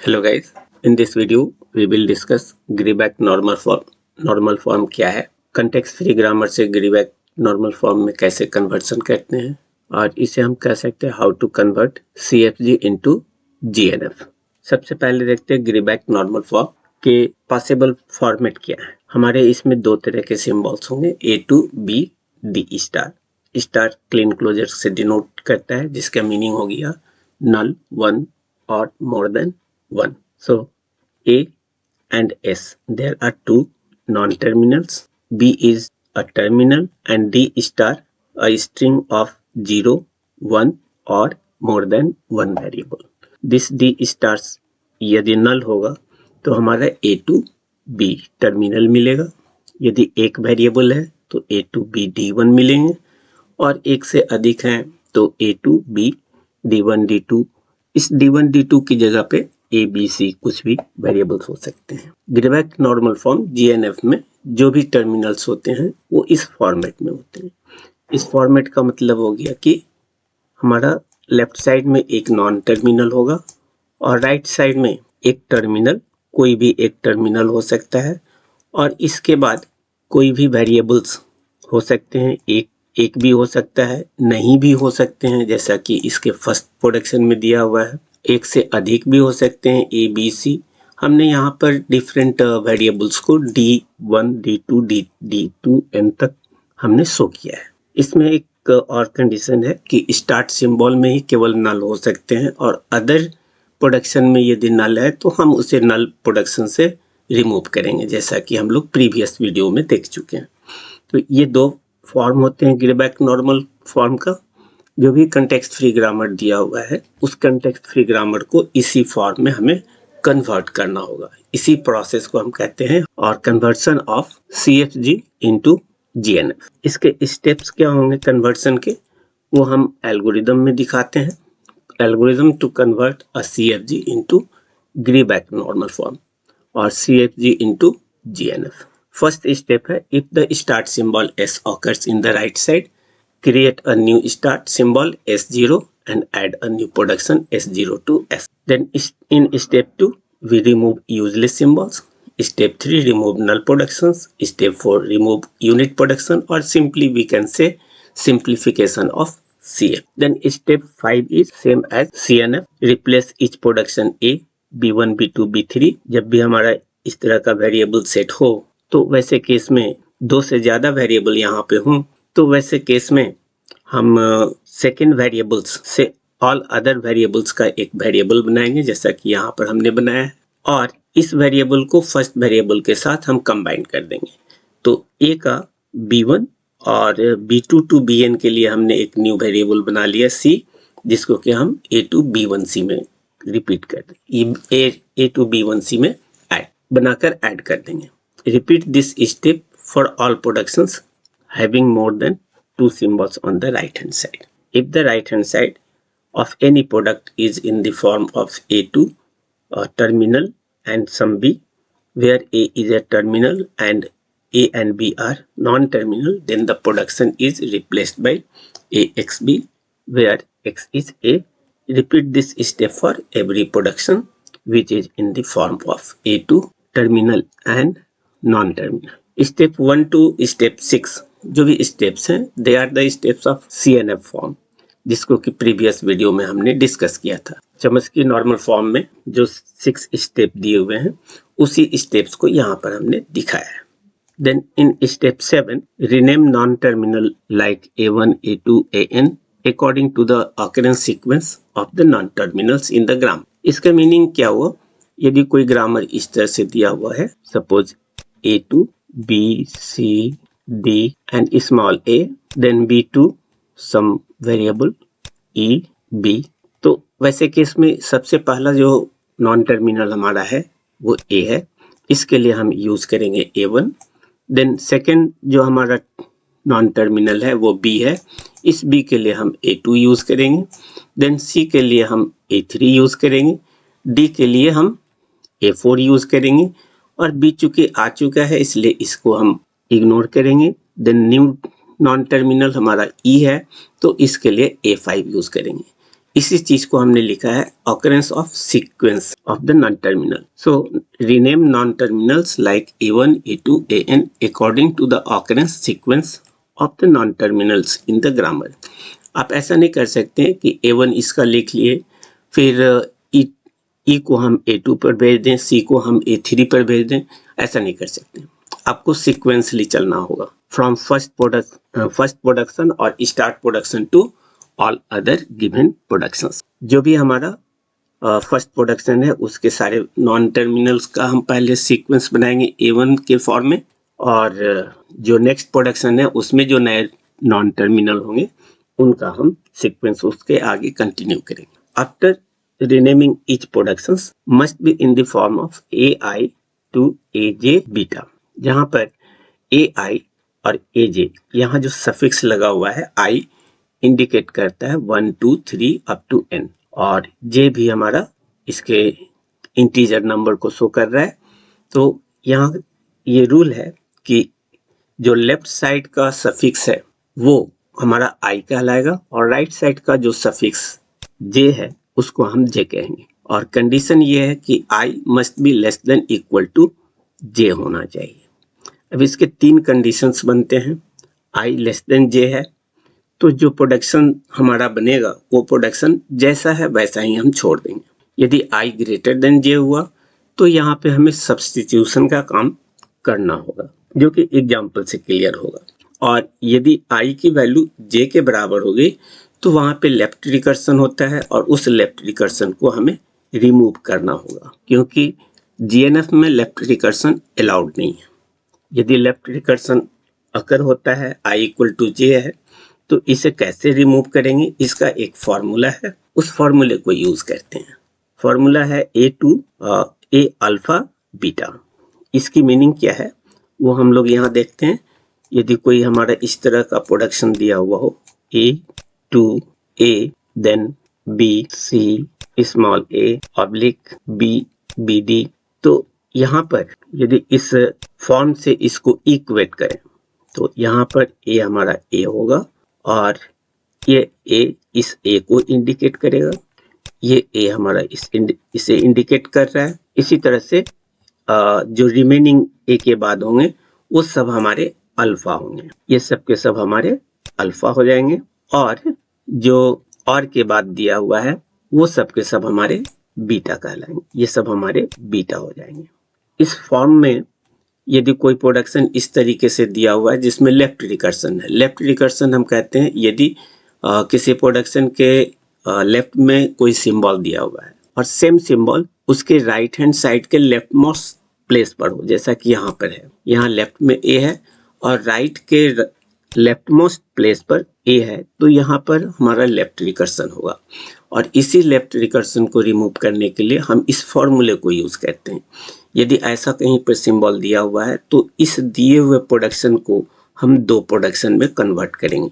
Hello guys, in this video we will discuss Greeback normal form. Normal form क्या है, context free grammar से Greeback normal form में कैसे conversion करते हैं और इसे हम कह सकते हैं how to convert CFG into GNF। सबसे पहले देखते हैं Greeback normal form के पॉसिबल फॉर्मेट क्या है। हमारे इसमें दो तरह के सिंबल्स होंगे, A to B D star. Star Kleene closure से डिनोट करता है जिसका मीनिंग हो गया null, one or more than 1. So A and S, there are two non-terminals. B is a terminal and D star a string of 0, 1 or more than 1 variable. This D stars यदि null होगा तो हमारा A to B terminal मिलेगा। यदि एक variable है तो A to B D1 मिलेंगे और एक से अधिक हैं तो A to B D1 D2। इस D1 D2 की जगह पे A B C कुछ भी वेरिएबल्स हो सकते हैं। ग्रीबैक नॉर्मल फॉर्म GNF में जो भी टर्मिनल्स होते हैं वो इस फॉर्मेट में होते हैं। इस फॉर्मेट का मतलब हो गया कि हमारा लेफ्ट साइड में एक नॉन टर्मिनल होगा और राइट साइड में एक टर्मिनल, कोई भी एक टर्मिनल हो सकता है और इसके बाद कोई भी वेरिएबल्स हो सकते हैं। एक भी हो सकता है, नहीं भी हो सकते हैं, जैसा कि इसके फर्स्ट प्रोडक्शन में दिया हुआ है। एक से अधिक भी हो सकते हैं, A B C। हमने यहाँ पर डिफरेंट वेरिएबल्स को D1 D2 D2 N तक हमने शो किया है। इसमें एक और कंडीशन है कि स्टार्ट सिंबल में ही केवल नल हो सकते हैं और अदर प्रोडक्शन में यदि नल है तो हम उसे नल प्रोडक्शन से रिमूव करेंगे, जैसा कि हम लोग प्रीवियस वीडियो में देख चुके हैं। तो ये दो फॉर्म होते हैं ग्रीबैक नॉर्मल फॉर्म का। जो भी कंटेक्स्ट फ्री ग्रामर दिया हुआ है उस कंटेक्स्ट फ्री ग्रामर को इसी फॉर्म में हमें कन्वर्ट करना होगा। इसी प्रोसेस को हम कहते हैं और conversion of CFG into GNF। इसके स्टेप्स क्या होंगे कन्वर्सन के, वो हम एल्गोरिदम में दिखाते हैं। Algorithm to convert a CFG into Greibach normal form और CFG into GNF। First step है, if the start symbol S occurs in the right side, create a new start symbol S0 and add a new production S0 to S. Then in step 2 we remove useless symbols. Step 3 remove null productions. Step 4 remove unit production, or simply we can say simplification of CF. Then step 5 is same as CNF, replace each production A B1 B2 B3। जब भी हमारा इस तरह का variable set हो तो वैसे case में दो से ज्यादा वेरिएबल यहाँ पे हों तो वैसे केस में हम सेकेंड वेरिएबल्स से ऑल अदर वेरिएबल्स का एक वेरिएबल बनाएंगे, जैसा कि यहाँ पर हमने बनाया है, और इस वेरिएबल को फर्स्ट वेरिएबल के साथ हम कंबाइन कर देंगे। तो A का B1 और B2 टू BN के लिए हमने एक न्यू वेरिएबल बना लिया C, जिसको कि हम A टू B1C में रिपीट कर देंगे, A टू B1C में बनाकर ऐड कर देंगे। Repeat this step for all productions having more than two symbols on the right hand side. If the right hand side of any product is in the form of A2 terminal and some B, where A is a terminal and A and B are non-terminal, then the production is replaced by AXB, where X is A. Repeat this step for every production which is in the form of A2 terminal and non terminal. Step 1 to step 6 जो भी steps हैं they are the steps of CNF form, जिसको कि previous video में हमने discuss किया था। चमस्की normal form में जो 6 स्टेप दिए हुए हैं उसी स्टेप्स को यहाँ पर हमने दिखाया है। Then in step 7 rename non terminal like A1 A2 AN according to the occurrence sequence of the non terminals in the grammar. इसका मीनिंग क्या हुआ, यदि कोई ग्रामर इस तरह से दिया हुआ है, suppose A2 B C D and small a, then B2 some variable E B। तो वैसे केस में सबसे पहला जो नॉन टर्मिनल हमारा है वो A है, इसके लिए हम यूज करेंगे A1। देन सेकंड जो हमारा नॉन टर्मिनल है वो B है, इस B के लिए हम A2 यूज करेंगे। देन C के लिए हम A3 यूज करेंगे, D के लिए हम A4 यूज करेंगे और B चूंकि आ चुका है इसलिए इसको हम इग्नोर करेंगे। देन न्यू नॉन टर्मिनल हमारा E है तो इसके लिए A5 यूज करेंगे। इसी चीज को हमने लिखा है occurrence of sequence of the non-terminal. So rename non-terminals like A1, A2, AN according to the occurrence sequence of the non-terminals in the grammar. आप ऐसा नहीं कर सकते हैं कि A1 इसका लिख लिए, फिर E को हम A2 पर भेज दें, C को हम A3 पर भेज दें, ऐसा नहीं कर सकते। आपको सिक्वेंसली चलना होगा, फ्रॉम फर्स्ट प्रोडक्शन और start production to all other given productions. जो भी हमारा फर्स्ट प्रोडक्शन है उसके सारे नॉन टर्मिनल्स का हम पहले सीक्वेंस बनाएंगे A1 के फॉर्म में, और जो नेक्स्ट प्रोडक्शन है उसमें जो नए नॉन टर्मिनल होंगे उनका हम सीक्वेंस उसके आगे कंटिन्यू करेंगे। After renaming each productions must be in the form of AI to AJ beta, जहां पर AI और AJ यहाँ जो सफिक्स लगा हुआ है I इंडिकेट करता है 1 2 3 अप टू N, और J भी हमारा इसके इंटीजर नंबर को शो कर रहा है। तो यहाँ ये रूल है कि जो लेफ्ट साइड का सफिक्स है वो हमारा I कहलाएगा, और राइट साइड का जो सफिक्स J है उसको हम J कहेंगे, और कंडीशन ये है कि I must be less than equal to J होना चाहिए। अब इसके 3 कंडीशंस बनते हैं। I लेस देन J है तो जो प्रोडक्शन हमारा बनेगा वो प्रोडक्शन जैसा है वैसा ही हम छोड़ देंगे। यदि I ग्रेटर देन J हुआ तो यहाँ पे हमें सब्स्टिट्यूशन का काम करना होगा, जो कि एग्जाम्पल से क्लियर होगा। और यदि I की वैल्यू J के बराबर हो गई तो वहां पे लेफ्ट रिकर्सन होता है, और उस लेफ्ट रिकर्सन को हमें रिमूव करना होगा, क्योंकि जीएनएफ में लेफ्ट रिकर्सन अलाउड नहीं है। यदि लेफ्ट रिकर्सन अकर होता है I इक्वल टू J है तो इसे कैसे रिमूव करेंगे, इसका एक फॉर्मूला है, उस फॉर्मूले को यूज करते हैं। फॉर्मूला है A अल्फा बीटा। इसकी मीनिंग क्या है वो हम लोग यहाँ देखते हैं। यदि कोई हमारा इस तरह का प्रोडक्शन दिया हुआ हो A to A, then B, C, small a, oblique B, BD, तो यहाँ पर यदि इस फॉर्म से इसको इक्वेट करें तो यहाँ पर A हमारा A होगा, और ये A इस A को इंडिकेट करेगा, ये A हमारा इसे इंडिकेट कर रहा है। इसी तरह से जो रिमेनिंग A के बाद होंगे वो सब हमारे अल्फा होंगे, ये सब के सब हमारे अल्फा हो जाएंगे, और जो और के बाद दिया हुआ है वो सब के सब हमारे बीटा कहलाएंगे, ये सब हमारे बीटा हो जाएंगे। इस फॉर्म में यदि कोई प्रोडक्शन इस तरीके से दिया हुआ है जिसमें लेफ्ट रिकर्सन है, लेफ्ट रिकर्सन हम कहते हैं यदि किसी प्रोडक्शन के लेफ्ट में कोई सिंबल दिया हुआ है और सेम सिंबल उसके राइट हैंड साइड के लेफ्ट मोस्ट प्लेस पर हो, जैसा कि यहाँ पर है, यहाँ लेफ्ट में A है और राइट के लेफ्ट मोस्ट प्लेस पर A है, तो यहाँ पर हमारा लेफ्ट रिकर्सन होगा। और इसी लेफ्ट रिकर्सन को रिमूव करने के लिए हम इस फॉर्मूले को यूज करते हैं। यदि ऐसा कहीं पर सिंबल दिया हुआ है तो इस दिए हुए प्रोडक्शन को हम 2 प्रोडक्शन में कन्वर्ट करेंगे।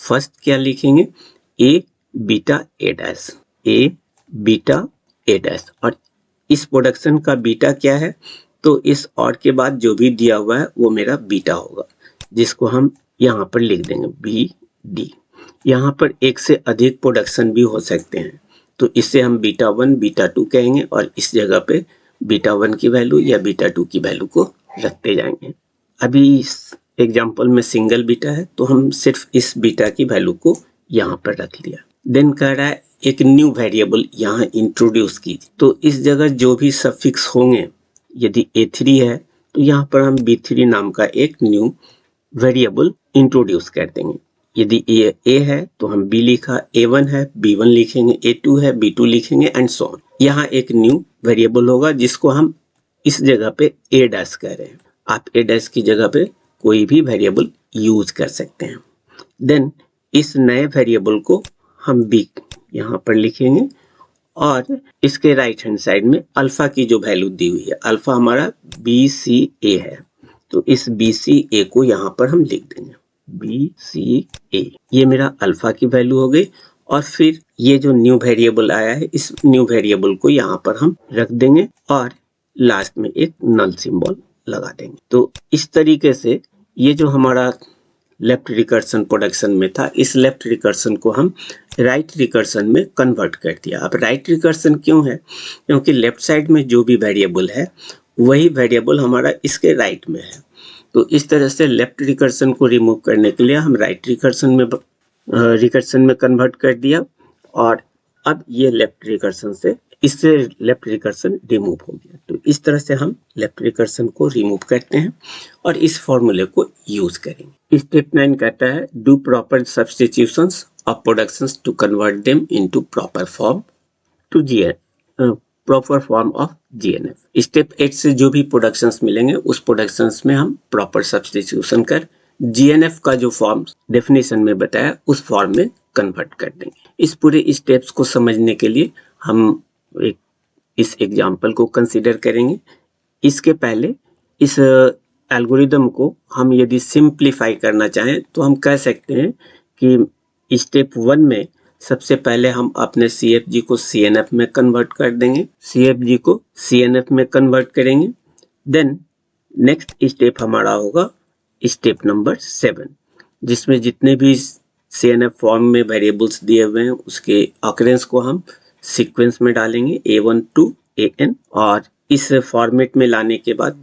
फर्स्ट क्या लिखेंगे, A beta A dash, A beta A dash, और इस प्रोडक्शन का बीटा क्या है, तो इस और के बाद जो भी दिया हुआ है वो मेरा बीटा होगा, जिसको हम यहाँ पर लिख देंगे BD। यहाँ पर एक से अधिक प्रोडक्शन भी हो सकते हैं, तो इसे हम बीटा 1 बीटा 2 कहेंगे, और इस जगह पे बीटा 1 की वैल्यू या बीटा 2 की वैल्यू को रखते जाएंगे। अभी इस एग्जाम्पल में सिंगल बीटा है तो हम सिर्फ इस बीटा की वैल्यू को यहाँ पर रख लिया। देन कह रहा है एक न्यू वेरिएबल यहाँ इंट्रोड्यूस कीजिए, तो इस जगह जो भी सफिक्स होंगे, यदि A3 है तो यहाँ पर हम B3 नाम का एक न्यू वेरिएबल इंट्रोड्यूस कर देंगे। यदि A है तो हम B लिखा, A1 है B1 लिखेंगे, A2 है B2 लिखेंगे, एंड सो ऑन। यहाँ एक न्यू वेरिएबल होगा जिसको हम इस जगह पे A डैश कह रहे हैं। आप A डैश की जगह पे कोई भी वेरिएबल यूज कर सकते हैं। देन इस नए वेरिएबल को हम B यहाँ पर लिखेंगे, और इसके राइट हैंड साइड में अल्फा की जो वैल्यू दी हुई है, अल्फा हमारा BCA है, तो इस BCA को यहाँ पर हम लिख देंगे BCA। ये मेरा अल्फा की वैल्यू हो गई, और फिर ये जो न्यू वेरिएबल आया है इस न्यू वेरिएबल को यहाँ पर हम रख देंगे, और लास्ट में एक नल सिंबल लगा देंगे। तो इस तरीके से ये जो हमारा लेफ्ट रिकर्सन प्रोडक्शन में था, इस लेफ्ट रिकर्सन को हम राइट रिकर्सन में कन्वर्ट कर दिया। अब राइट रिकर्सन क्यों है? क्योंकि लेफ्ट साइड में जो भी वेरिएबल है वही वेरिएबल हमारा इसके राइट में है। तो इस तरह से लेफ्ट रिकर्सन को रिमूव करने के लिए हम राइट रिकर्सन में कन्वर्ट कर दिया, और अब ये लेफ्ट रिकर्सन से इससे लेफ्ट रिकर्सन रिमूव हो गया। तो इस तरह से हम लेफ्ट रिकर्सन को रिमूव करते हैं और इस फॉर्मूले को यूज करेंगे। स्टेप 9 कहता है do proper substitutions of productions to convert them into proper form of GNF। Step 8 से जो भी प्रोडक्शंस मिलेंगे उस प्रोडक्शंस में हम प्रॉपर सब्स्टिट्यूशन कर GNF का जो फॉर्म डेफिनेशन में बताया उस फॉर्म में कन्वर्ट कर देंगे। इस पूरे स्टेप्स को समझने के लिए हम इस एग्जाम्पल को कंसीडर करेंगे। इसके पहले इस एल्गोरिदम को हम यदि सिंप्लीफाई करना चाहें तो हम कह सकते हैं कि स्टेप 1 में सबसे पहले हम अपने CFG को CNF में कन्वर्ट कर देंगे, CFG को CNF में कन्वर्ट करेंगे। देन नेक्स्ट स्टेप हमारा होगा स्टेप नंबर 7, जिसमें जितने भी CNF फॉर्म में वेरिएबल्स दिए हुए हैं उसके ऑकरेंस को हम सीक्वेंस में डालेंगे A1 to AN, और इस फॉर्मेट में लाने के बाद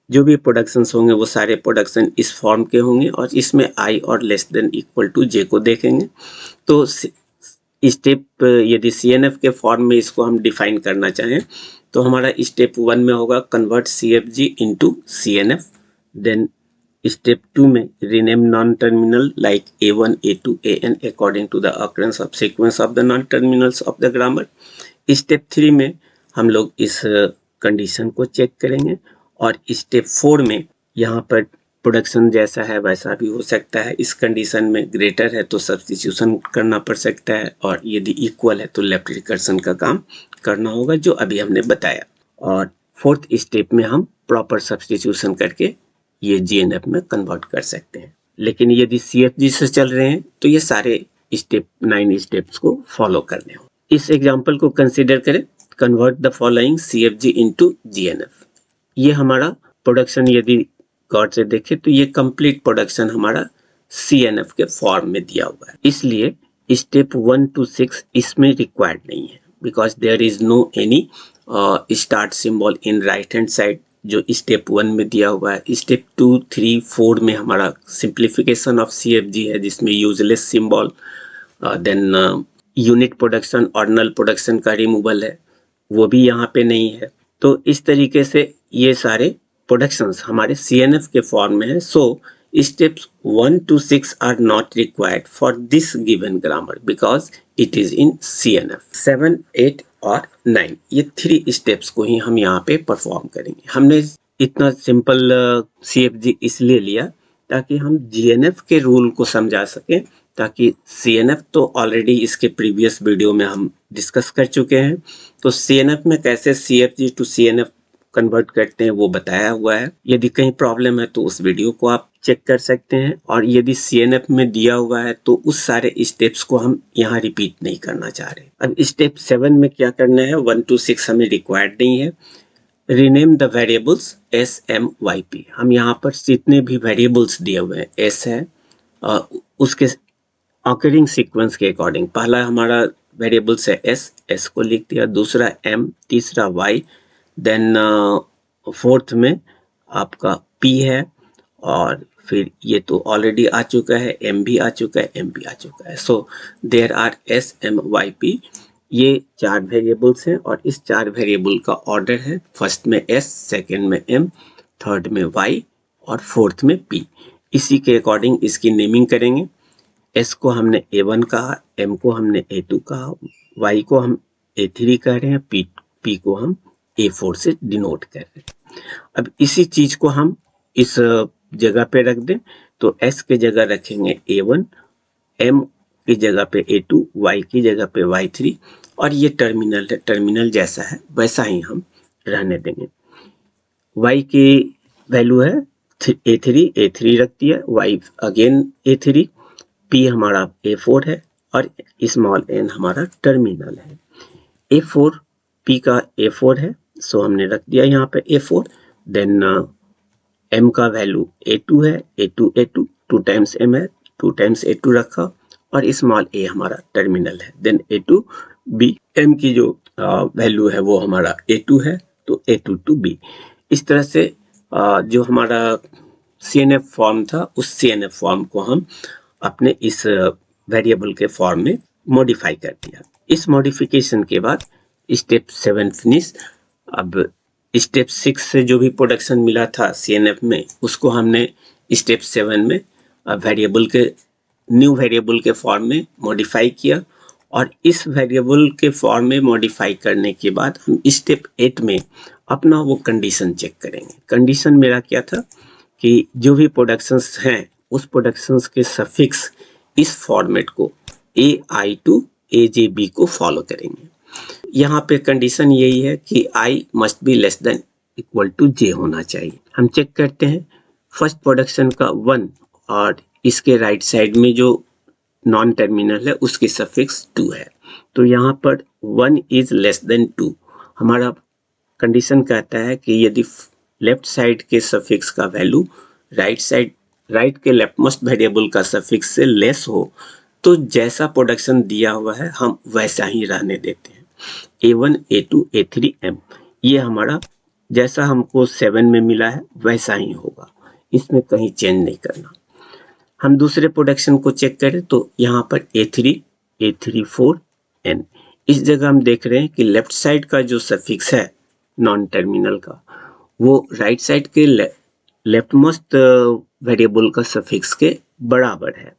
जो भी प्रोडक्शंस होंगे वो सारे प्रोडक्शन इस फॉर्म के होंगे और इसमें I और less than equal to J को देखेंगे। तो स्टेप यदि CNF के फॉर्म में इसको हम डिफाइन करना चाहें तो हमारा स्टेप 1 में होगा convert CFG into CNF। Then step 2 में rename non terminal like A1, A2, AN according to the occurrence of sequence of the non terminals of the grammar. Step 3 में हम लोग इस कंडीशन को चेक करेंगे, और स्टेप 4 में यहाँ पर प्रोडक्शन जैसा है वैसा भी हो सकता है। इस कंडीशन में ग्रेटर है तो सब्स्टिट्यूशन करना पड़ सकता है, और यदि इक्वल है तो लेफ्ट रिकर्सन का काम करना होगा जो अभी हमने बताया। और फोर्थ स्टेप में हम प्रॉपर सब्स्टिट्यूशन करके ये GNF में कन्वर्ट कर सकते हैं। लेकिन यदि CFG से चल रहे हैं तो ये सारे स्टेप 9 स्टेप्स को फॉलो करने हो। इस एग्जाम्पल को कंसिडर करें, convert the following CFG into GNF। ये हमारा प्रोडक्शन यदि गौर से देखें तो ये कंप्लीट प्रोडक्शन हमारा CNF के फॉर्म में दिया हुआ है, इसलिए स्टेप 1 to 6 इसमें रिक्वायर्ड नहीं है, because there is no any start symbol in right hand side जो स्टेप 1 में दिया हुआ है। स्टेप 2, 3, 4 में हमारा सिंप्लीफिकेशन ऑफ CFG है जिसमें useless symbol, then unit production और नल प्रोडक्शन का रिमूवल है, वो भी यहाँ पे नहीं है। तो इस तरीके से ये सारे प्रोडक्शंस हमारे CNF के फॉर्म में है। So steps 1 to 6 are not required for this given grammar because it is in CNF। 7, 8 और 9 ये 3 स्टेप्स को ही हम यहाँ पे परफॉर्म करेंगे। हमने इतना सिंपल CFG इसलिए लिया ताकि हम GNF के रूल को समझा सकें, ताकि CNF तो ऑलरेडी इसके प्रीवियस वीडियो में हम डिस्कस कर चुके हैं। तो CNF में कैसे CFG टू CNF कन्वर्ट करते हैं वो बताया हुआ है। यदि कहीं प्रॉब्लम है तो उस वीडियो को आप चेक कर सकते हैं, और यदि CNF में दिया हुआ है तो उस सारे स्टेप्स को हम यहाँ रिपीट नहीं करना चाह रहे। अब स्टेप 7 में क्या करना है, 1 to 6 हमें रिक्वायर्ड नहीं है। Rename the variables SMYP। हम यहाँ पर जितने भी वेरिएबल्स दिए हुए हैं S है, उसके ऑकरिंग सीक्वेंस के अकॉर्डिंग पहला हमारा वेरिएबल्स है S को लिख दिया, दूसरा M, तीसरा Y, देन फोर्थ में आपका P है, और फिर ये तो ऑलरेडी आ चुका है, M भी आ चुका है, M भी आ चुका है। So there are SMYP। ये 4 वेरिएबल्स हैं और इस 4 वेरिएबल का ऑर्डर है, फर्स्ट में S, सेकंड में M, थर्ड में Y और फोर्थ में P। इसी के अकॉर्डिंग इसकी नेमिंग करेंगे। S को हमने A1 कहा, M को हमने A2 कहा, Y को हम A3 कह रहे हैं, P को हम A4 से डिनोट कर रहे हैं। अब इसी चीज को हम इस जगह पे रख दें तो S की जगह रखेंगे A1, M की जगह पे A2, Y की जगह पे Y3, और ये टर्मिनल है, टर्मिनल जैसा है वैसा ही हम रहने देंगे। Y की वैल्यू है A3 रख दिया, Y अगेन A3, P हमारा A4 है और स्मॉल n हमारा टर्मिनल है। A4 P का A4 है, सो हमने रख दिया यहाँ पे A4। देन M का वैल्यू A2 है, A2 2 टाइम्स M है, 2 टाइम्स A2 रखा, और स्मॉल ए हमारा टर्मिनल है। Then A to B, M की जो वैल्यू है वो हमारा ए टू है, तो ए टू टू बी। इस तरह से जो हमारा CNF फॉर्म था उस CNF फॉर्म को हम अपने इस वेरिएबल के फॉर्म में मॉडिफाई कर दिया। इस मॉडिफिकेशन के बाद स्टेप 7 फिनिश। अब स्टेप 6 से जो भी प्रोडक्शन मिला था CNF में उसको हमने स्टेप 7 में वेरिएबल के न्यू वेरिएबल के फॉर्म में मॉडिफाई किया, और इस वेरिएबल के फॉर्म में मॉडिफाई करने के बाद हम स्टेप 8 में अपना वो कंडीशन चेक करेंगे। कंडीशन मेरा क्या था कि जो भी प्रोडक्शंस हैं उस प्रोडक्शंस के सफिक्स इस फॉर्मेट को AI to AJB को फॉलो करेंगे। यहाँ पे कंडीशन यही है कि I must be less than equal to J होना चाहिए। हम चेक करते हैं फर्स्ट प्रोडक्शन का 1 और इसके राइट साइड में जो नॉन टर्मिनल है उसकी सफिक्स 2 है, तो यहाँ पर 1 इज लेस देन 2। हमारा कंडीशन कहता है कि यदि लेफ्ट साइड के सफिक्स का वैल्यू राइट के लेफ्टमोस्ट वेरिएबल का सफिक्स से लेस हो तो जैसा प्रोडक्शन दिया हुआ है हम वैसा ही रहने देते हैं। A1, A2, A3, M ये हमारा जैसा हमको 7 में मिला है वैसा ही होगा, इसमें कहीं चेंज नहीं करना। हम दूसरे प्रोडक्शन को चेक करें तो यहाँ पर A3, A34, N इस जगह हम देख रहे हैं कि लेफ्ट साइड का जो सफिक्स है नॉन टर्मिनल का वो राइट साइड के लेफ्ट मोस्ट वेरिएबल का सफिक्स के बराबर है।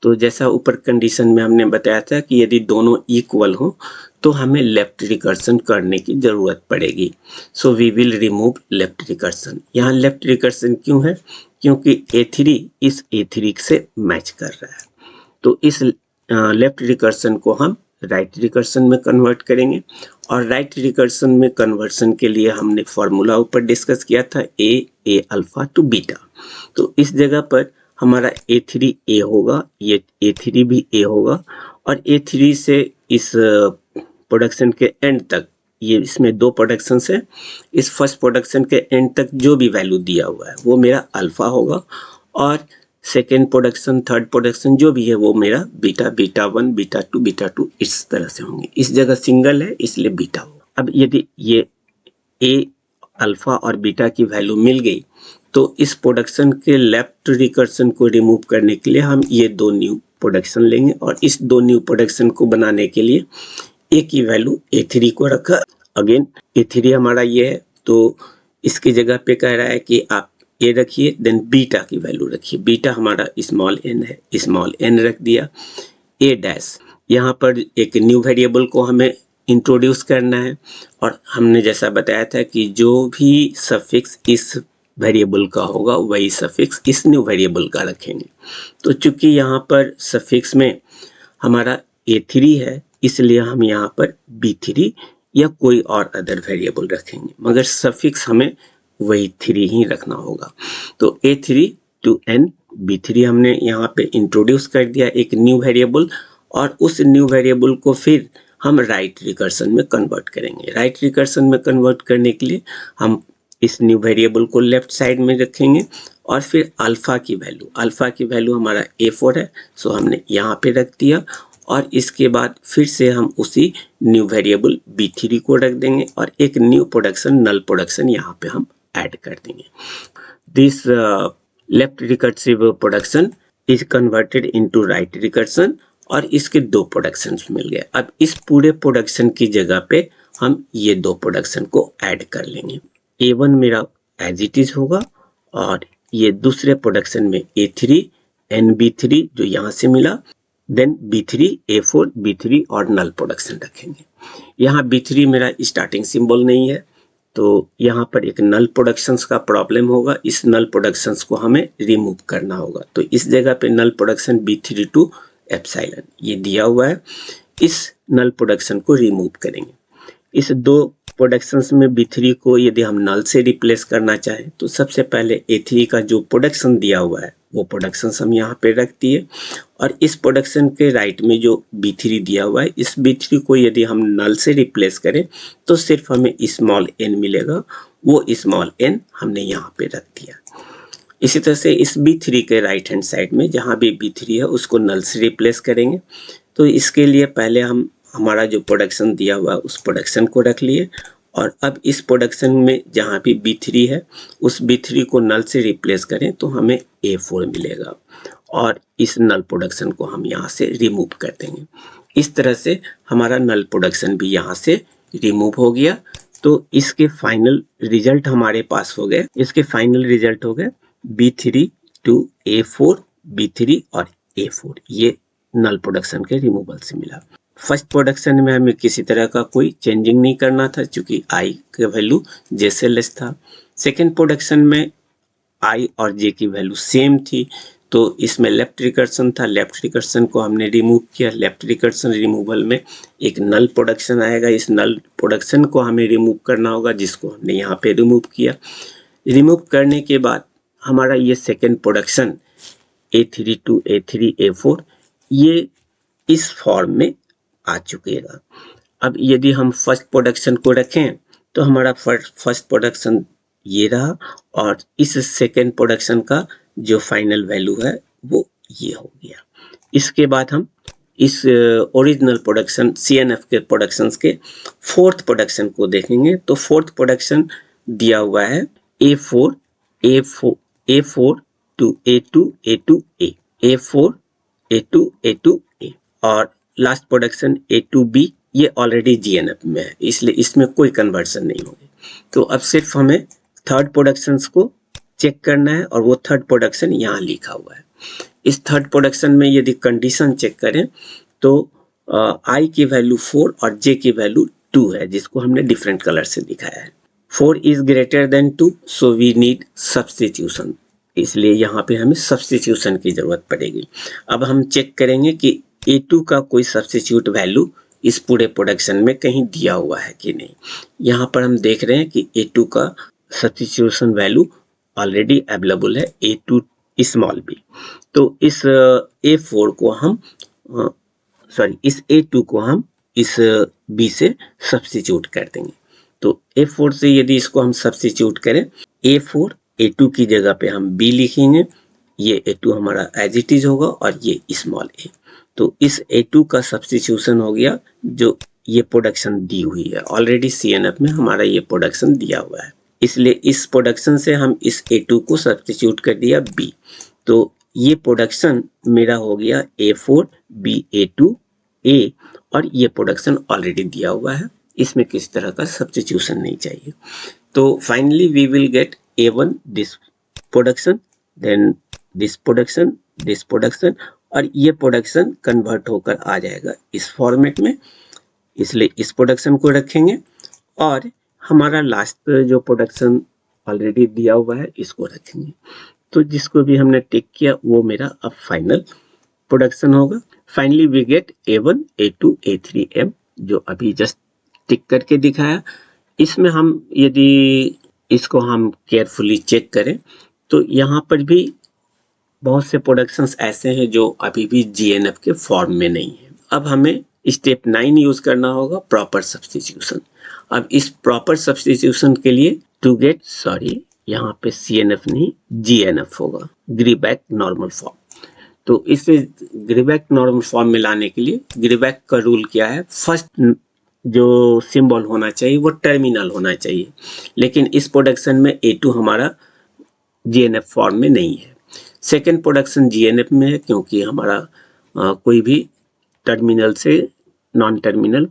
तो जैसा ऊपर कंडीशन में हमने बताया था कि यदि दोनों इक्वल हो तो हमें लेफ्ट रिकर्सन करने की जरूरत पड़ेगी। So we will remove left recursion. यहाँ लेफ्ट रिकर्सन क्यों है? क्योंकि A3 इस A3 से मैच कर रहा है, तो इस लेफ्ट रिकर्सन को हम राइट रिकर्सन में कन्वर्ट करेंगे। और राइट रिकर्सन में कन्वर्सन के लिए हमने फॉर्मूला ऊपर डिस्कस किया था A अल्फा टू बीटा। तो इस जगह पर हमारा A3 A होगा, ये A3 भी A होगा, और A3 से इस प्रोडक्शन के एंड तक, ये इसमें 2 प्रोडक्शन है, इस फर्स्ट प्रोडक्शन के एंड तक जो भी वैल्यू दिया हुआ है वो मेरा अल्फा होगा, और सेकेंड प्रोडक्शन, थर्ड प्रोडक्शन जो भी है वो मेरा बीटा, बीटा 1, बीटा 2 इस तरह से होंगे। इस जगह सिंगल है इसलिए बीटा होगा। अब यदि ये A अल्फा और बीटा की वैल्यू मिल गई तो इस प्रोडक्शन के लेफ्ट रिकर्सन को रिमूव करने के लिए हम ये 2 न्यू प्रोडक्शन लेंगे, और इस 2 न्यू प्रोडक्शन को बनाने के लिए A की वैल्यू A3 को रखा। अगेन A3 हमारा ये है, तो इसकी जगह पे कह रहा है कि आप A रखिए, देन बीटा की वैल्यू रखिए। बीटा हमारा स्मॉल n है, स्मॉल n रख दिया। A डैश, यहाँ पर एक न्यू वेरिएबल को हमें इंट्रोड्यूस करना है, और हमने जैसा बताया था कि जो भी सफिक्स इस वेरिएबल का होगा वही सफिक्स इस न्यू वेरिएबल का रखेंगे। तो चूंकि यहाँ पर सफिक्स में हमारा A3 है इसलिए हम यहाँ पर B3 या कोई और अदर वेरिएबल रखेंगे, मगर सफिक्स हमें वही 3 ही रखना होगा। तो A3 टू N B3 हमने यहाँ पे इंट्रोड्यूस कर दिया एक न्यू वेरिएबल, और उस न्यू वेरिएबल को फिर हम राइट रिकर्सन में कन्वर्ट करेंगे। राइट रिकर्सन में कन्वर्ट करने के लिए हम इस न्यू वेरिएबल को लेफ्ट साइड में रखेंगे, और फिर अल्फा की वैल्यू हमारा A4 है, सो हमने यहाँ पे रख दिया, और इसके बाद फिर से हम उसी न्यू वेरिएबल B3 को रख देंगे, और एक न्यू प्रोडक्शन, नल प्रोडक्शन यहाँ पे हम ऐड कर देंगे। This left recursive production is converted into right recursion, और इसके 2 प्रोडक्शंस मिल गए। अब इस पूरे प्रोडक्शन की जगह पे हम ये 2 प्रोडक्शन को ऐड कर लेंगे। A1 मेरा एज इट इज होगा, और ये दूसरे प्रोडक्शन में A3 NB3 जो यहाँ से मिला, देन B3 A4 B3 और नल प्रोडक्शन रखेंगे। यहाँ B3 मेरा स्टार्टिंग सिंबल नहीं है, तो यहाँ पर एक नल प्रोडक्शंस का प्रॉब्लम होगा। इस नल प्रोडक्शंस को हमें रिमूव करना होगा, तो इस जगह पे नल प्रोडक्शन B3 टू एप्सिलॉन ये दिया हुआ है, इस नल प्रोडक्शन को रिमूव करेंगे। इस 2 प्रोडक्शंस में B3 को यदि हम नल से रिप्लेस करना चाहें तो सबसे पहले A3 का जो प्रोडक्शन दिया हुआ है वो प्रोडक्शंस हम यहाँ पे रख दिए, और इस प्रोडक्शन के राइट में जो B3 दिया हुआ है इस B3 को यदि हम नल से रिप्लेस करें तो सिर्फ हमें स्मॉल n मिलेगा, वो स्मॉल n हमने यहाँ पे रख दिया। इसी तरह से इस B3 के राइट हैंड साइड में जहाँ भी B3 है उसको नल से रिप्लेस करेंगे। तो इसके लिए पहले हम हमारा जो प्रोडक्शन दिया हुआ उस प्रोडक्शन को रख लिए और अब इस प्रोडक्शन में जहाँ भी B3 है उस B3 को नल से रिप्लेस करें तो हमें A4 मिलेगा और इस नल प्रोडक्शन को हम यहाँ से रिमूव कर देंगे। इस तरह से हमारा नल प्रोडक्शन भी यहाँ से रिमूव हो गया। तो इसके फाइनल रिजल्ट हमारे पास हो गए। इसके फाइनल रिजल्ट हो गए B3 to A4, B3 और A4। ये नल प्रोडक्शन के रिमूवल से मिला। फर्स्ट प्रोडक्शन में हमें किसी तरह का कोई चेंजिंग नहीं करना था क्योंकि I का वैल्यू J से लेस था। सेकेंड प्रोडक्शन में I और J की वैल्यू सेम थी, तो इसमें लेफ्ट रिकर्सन था। लेफ्ट रिकर्सन को हमने रिमूव किया। लेफ्ट रिकर्सन रिमूवल में एक नल प्रोडक्शन आएगा। इस नल प्रोडक्शन को हमें रिमूव करना होगा, जिसको हमने यहाँ पे रिमूव किया। रिमूव करने के बाद हमारा ये second production A3 to A3 A4 ये इस फॉर्म में आ चुकेगा। अब यदि हम फर्स्ट प्रोडक्शन को रखें तो हमारा फर्स्ट प्रोडक्शन ये रहा और इस सेकेंड प्रोडक्शन का जो फाइनल वैल्यू है वो ये हो गया। इसके बाद हम इस ओरिजिनल प्रोडक्शन CNF के प्रोडक्शंस के फोर्थ प्रोडक्शन को देखेंगे। तो फोर्थ प्रोडक्शन दिया हुआ है A4 to A2 A2 A, A4 A2 A2 A और लास्ट प्रोडक्शन A2B ये ऑलरेडी GNF में है, इसलिए इसमें कोई कन्वर्सन नहीं होगी। तो अब सिर्फ हमें थर्ड प्रोडक्शंस को चेक करना है और वो थर्ड प्रोडक्शन यहाँ लिखा हुआ है। इस थर्ड प्रोडक्शन में यदि कंडीशन चेक करें तो I की वैल्यू 4 और J की वैल्यू 2 है, जिसको हमने डिफरेंट कलर से दिखाया है। 4 is greater than 2 so we need substitution, इसलिए यहाँ पे हमें सब्स्टिट्यूशन की जरूरत पड़ेगी। अब हम चेक करेंगे कि A2 का कोई सब्स्टिट्यूट वैल्यू इस पूरे प्रोडक्शन में कहीं दिया हुआ है कि नहीं। यहाँ पर हम देख रहे हैं कि A2 का सब्स्टिट्यूशन वैल्यू ऑलरेडी अवेलेबल है A2 स्मॉल b। तो इस A4 को हम इस A2 को हम इस B से सब्स्टिट्यूट कर देंगे। तो A4 से यदि इसको हम सब्स्टिट्यूट करें, A4 A2 की जगह पे हम B लिखेंगे। ये A2 हमारा एज इट इज होगा और ये स्मॉल a। तो इस A2 का सब्स्टिट्यूशन हो गया जो ये प्रोडक्शन दी हुई है। ऑलरेडी CNF में हमारा ये प्रोडक्शन दिया हुआ है, इसलिए इस प्रोडक्शन से हम इस A2 को सब्स्टिट्यूट कर दिया B। तो ये प्रोडक्शन मेरा हो गया A4 B A2 A और ये प्रोडक्शन ऑलरेडी दिया हुआ है, इसमें किसी तरह का सब्स्टिट्यूशन नहीं चाहिए। तो finally we will get A1 this production, then this production और ये प्रोडक्शन कन्वर्ट होकर आ जाएगा इस फॉर्मेट में, इसलिए इस प्रोडक्शन को रखेंगे और हमारा लास्ट जो प्रोडक्शन ऑलरेडी दिया हुआ है इसको रखेंगे। तो जिसको भी हमने टिक किया वो मेरा अब फाइनल प्रोडक्शन होगा। Finally we get A1 A2 A3 M जो अभी जस्ट टिक करके दिखाया। इसमें हम यदि इसको हम केयरफुली चेक करें तो यहाँ पर भी बहुत से प्रोडक्शंस ऐसे हैं जो अभी भी GNF के फॉर्म में नहीं है। अब हमें स्टेप 9 यूज करना होगा, प्रॉपर सब्स्टिट्यूशन। अब इस प्रॉपर सब्स्टिट्यूशन के लिए टू गेट यहाँ पे CNF नहीं GNF होगा, ग्रीबैक नॉर्मल फॉर्म। तो इसे ग्रीबैक नॉर्मल फॉर्म में लाने के लिए ग्रीबैक का रूल क्या है, फर्स्ट जो सिंबल होना चाहिए वो टर्मिनल होना चाहिए, लेकिन इस प्रोडक्शन में A2 हमारा GNF फॉर्म में नहीं है। सेकेंड प्रोडक्शन GNF में है क्योंकि हमारा कोई भी टर्मिनल से नॉन टर्मिनल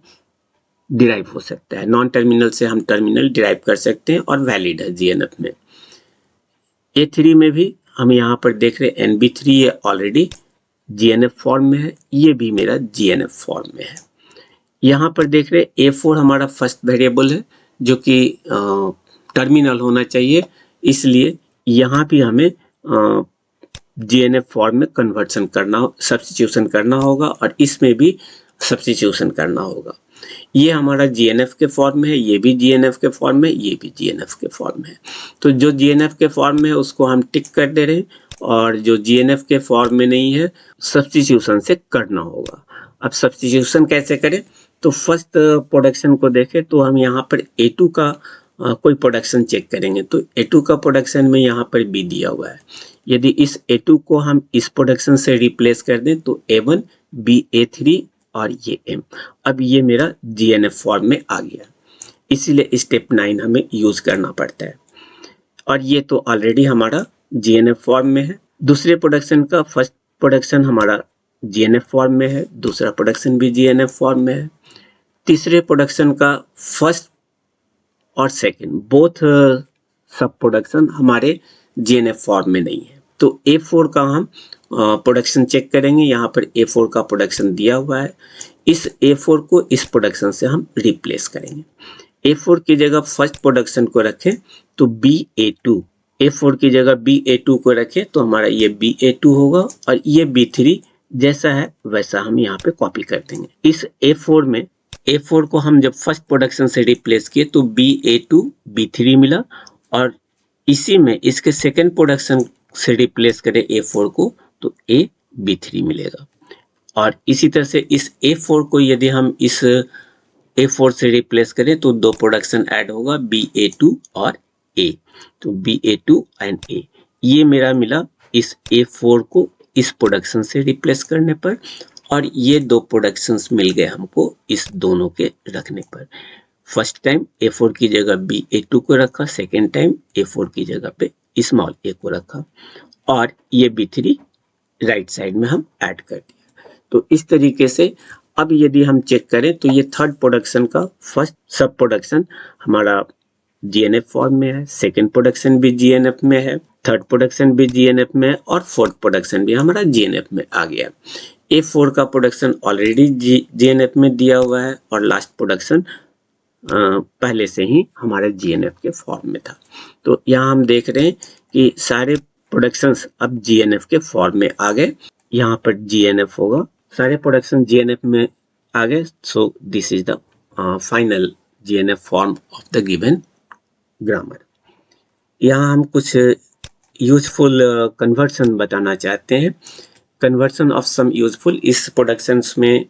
डिराइव हो सकता है। नॉन टर्मिनल से हम टर्मिनल डिराइव कर सकते हैं और वैलिड है GNF में। A3 में भी हम यहाँ पर देख रहे हैं NB3 ये ऑलरेडी GNF फॉर्म में है, ये भी मेरा GNF फॉर्म में है। यहाँ पर देख रहे हैं A4 हमारा फर्स्ट वेरिएबल है जो कि टर्मिनल होना चाहिए, इसलिए यहाँ भी हमें GNF फॉर्म में कन्वर्सन करना, सब्स्टिट्यूशन करना होगा और इसमें भी सब्स्टिट्यूशन करना होगा। ये हमारा GNF के फॉर्म में है, ये भी GNF के फॉर्म में, ये भी GNF के फॉर्म में है। तो जो GNF के फॉर्म में है उसको हम टिक कर दे रहे हैं और जो GNF के फॉर्म में नहीं है सब्स्टिट्यूशन से करना होगा। अब सब्स्टिट्यूशन कैसे करें, तो फर्स्ट प्रोडक्शन को देखें तो हम यहाँ पर A2 का कोई प्रोडक्शन चेक करेंगे तो A2 का प्रोडक्शन में यहाँ पर B दिया हुआ है। यदि इस A2 को हम इस प्रोडक्शन से रिप्लेस कर दें तो A1 B A3 और ये M। अब ये मेरा GNF फॉर्म में आ गया, इसीलिए स्टेप 9 हमें यूज करना पड़ता है। और ये तो ऑलरेडी हमारा GNF फॉर्म में है। दूसरे प्रोडक्शन का फर्स्ट प्रोडक्शन हमारा GNF फॉर्म में है, दूसरा प्रोडक्शन भी GNF फॉर्म में है। तीसरे प्रोडक्शन का फर्स्ट और सेकंड बोथ सब प्रोडक्शन हमारे GNF फॉर्म में नहीं है। तो A4 का हम प्रोडक्शन चेक करेंगे। यहाँ पर A4 का प्रोडक्शन दिया हुआ है, इस A4 को इस प्रोडक्शन से हम रिप्लेस करेंगे। A4 की जगह फर्स्ट प्रोडक्शन को रखें तो BA2, A4 की जगह BA2 को रखें तो हमारा ये BA2 होगा और ये B3 जैसा है वैसा हम यहाँ पे कॉपी कर देंगे। इस A4 को हम जब फर्स्ट प्रोडक्शन से रिप्लेस किए तो BA2 B3 मिला, और इसी में इसके सेकंड प्रोडक्शन से रिप्लेस करें A4 को तो A B3 मिलेगा। और इसी तरह से इस A4 को यदि हम इस A4 से रिप्लेस करें तो दो प्रोडक्शन ऐड होगा BA2 और A, तो BA2 एंड A। ये मेरा मिला इस A4 को इस प्रोडक्शन से रिप्लेस करने पर, और ये दो प्रोडक्शंस मिल गए हमको इस दोनों के रखने पर। फर्स्ट टाइम A4 की जगह BA2 को रखा, सेकेंड टाइम A4 की जगह पे स्मॉल a को रखा, और ये B3 राइट साइड में हम ऐड कर दिया। तो इस तरीके से अब यदि हम चेक करें तो ये थर्ड प्रोडक्शन का फर्स्ट सब प्रोडक्शन हमारा GNF फॉर्म में है, सेकेंड प्रोडक्शन भी GNF में है, थर्ड प्रोडक्शन भी GNF में है, और फोर्थ प्रोडक्शन भी हमारा GNF में आ गया। A4 का प्रोडक्शन ऑलरेडी GNF में दिया हुआ है, और लास्ट प्रोडक्शन पहले से ही हमारे GNF के फॉर्म में था। तो यहाँ हम देख रहे हैं कि सारे प्रोडक्शंस अब GNF के फॉर्म में आ गए। यहाँ पर GNF होगा, सारे प्रोडक्शन GNF में आ गए। So this is the final GNF form of the given grammar. यहाँ हम कुछ यूजफुल कन्वर्सन बताना चाहते हैं। कन्वर्सन ऑफ सम यूजफुल, इस प्रोडक्शंस में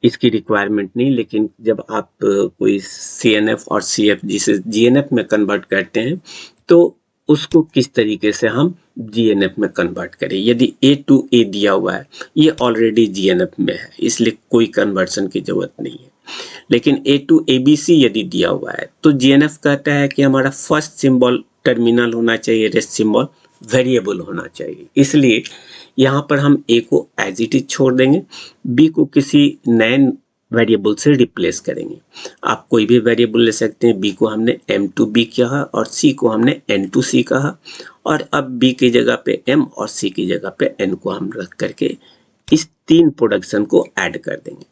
इसकी रिक्वायरमेंट नहीं, लेकिन जब आप कोई CNF और CF जिसे GNF में कन्वर्ट करते हैं तो उसको किस तरीके से हम GNF में कन्वर्ट करें। यदि A to A दिया हुआ है, ये ऑलरेडी GNF में है इसलिए कोई कन्वर्सन की जरूरत नहीं है। लेकिन A to ABC यदि दिया हुआ है तो GNF कहता है कि हमारा फर्स्ट सिंबल टर्मिनल होना चाहिए, रेस्ट सिंबल वेरिएबल होना चाहिए। इसलिए यहाँ पर हम A को एज इट इज छोड़ देंगे, B को किसी नए वेरिएबल से रिप्लेस करेंगे। आप कोई भी वेरिएबल ले सकते हैं। B को हमने M2B कहा और C को हमने N2C कहा, और अब B की जगह पे M और C की जगह पे N को हम रख करके इस तीन प्रोडक्शन को ऐड कर देंगे।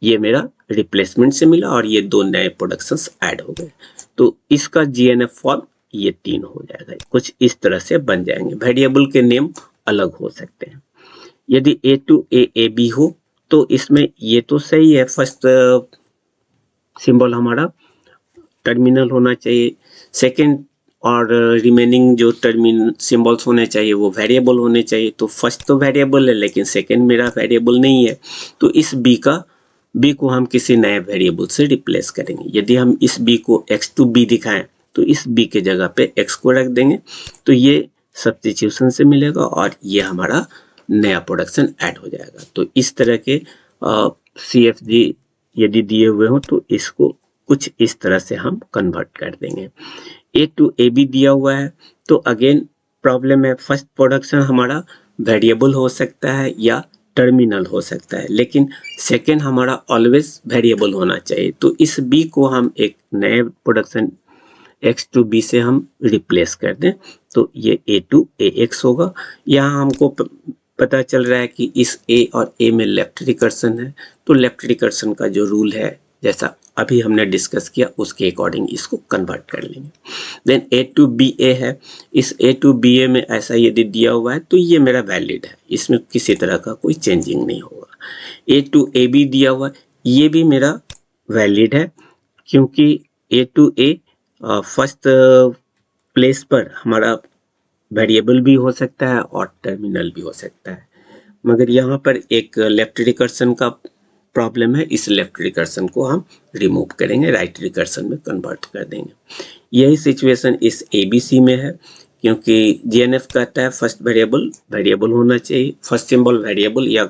ये मेरा रिप्लेसमेंट से मिला और ये दो नए प्रोडक्शंस ऐड हो गए। तो इसका GNF फॉर्म ये तीन हो जाएगा। कुछ इस तरह से बन जाएंगे। वेरिएबल के नेम अलग हो सकते हैं। यदि A to A AB हो तो इसमें ये तो सही है, फर्स्ट सिंबल हमारा टर्मिनल होना चाहिए, सेकंड और रिमेनिंग जो सिंबल्स होने चाहिए वो वेरिएबल होने चाहिए। तो फर्स्ट तो वेरिएबल है लेकिन सेकंड मेरा वेरिएबल नहीं है, तो इस B को हम किसी नए वेरिएबल से रिप्लेस करेंगे। यदि हम इस B को X to B दिखाएं तो इस B के जगह पे X को रख देंगे, तो ये सब्स्टिट्यूशन से मिलेगा और ये हमारा नया प्रोडक्शन ऐड हो जाएगा। तो इस तरह के CFG यदि दिए हुए हो तो इसको कुछ इस तरह से हम कन्वर्ट कर देंगे। A to AB दिया हुआ है तो अगेन प्रॉब्लम है, फर्स्ट प्रोडक्शन हमारा वेरिएबल हो सकता है या टर्मिनल हो सकता है, लेकिन सेकेंड हमारा ऑलवेज वेरिएबल होना चाहिए। तो इस B को हम एक नए प्रोडक्शन X to B से हम रिप्लेस कर दें तो ये A to AX होगा। यहाँ हमको पता चल रहा है कि इस A और A में लेफ्ट रिकर्सन है, तो लेफ्ट रिकर्सन का जो रूल है जैसा अभी हमने डिस्कस किया उसके अकॉर्डिंग इसको कन्वर्ट कर लेंगे। देन A to BA है, इस A to BA में ऐसा यदि दिया हुआ है तो ये मेरा वैलिड है, इसमें किसी तरह का कोई चेंजिंग नहीं होगा। A to AB दिया हुआ है, ये भी मेरा वैलिड है क्योंकि A to A first place पर हमारा वेरिएबल भी हो सकता है और टर्मिनल भी हो सकता है। मगर यहाँ पर एक लेफ्ट रिकर्सन का प्रॉब्लम है, इस लेफ्ट रिकर्सन को हम रिमूव करेंगे, राइट रिकर्सन में कन्वर्ट कर देंगे। यही सिचुएशन इस ABC में है, क्योंकि GNF कहता है फर्स्ट वेरिएबल होना चाहिए, फर्स्ट सिंबल वेरिएबल या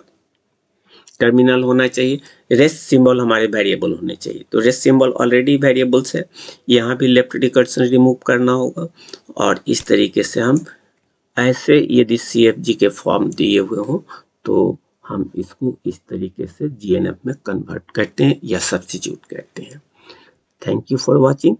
टर्मिनल होना चाहिए, रेस्ट सिंबल हमारे वेरिएबल होने चाहिए। तो रेस्ट सिंबल ऑलरेडी वेरिएबल्स है, यहाँ भी लेफ्ट रिकर्सन रिमूव करना होगा। और इस तरीके से हम ऐसे यदि CFG के फॉर्म दिए हुए हों तो हम इसको इस तरीके से GNF में कन्वर्ट करते हैं या सब्स्टिट्यूट करते हैं। Thank you for watching.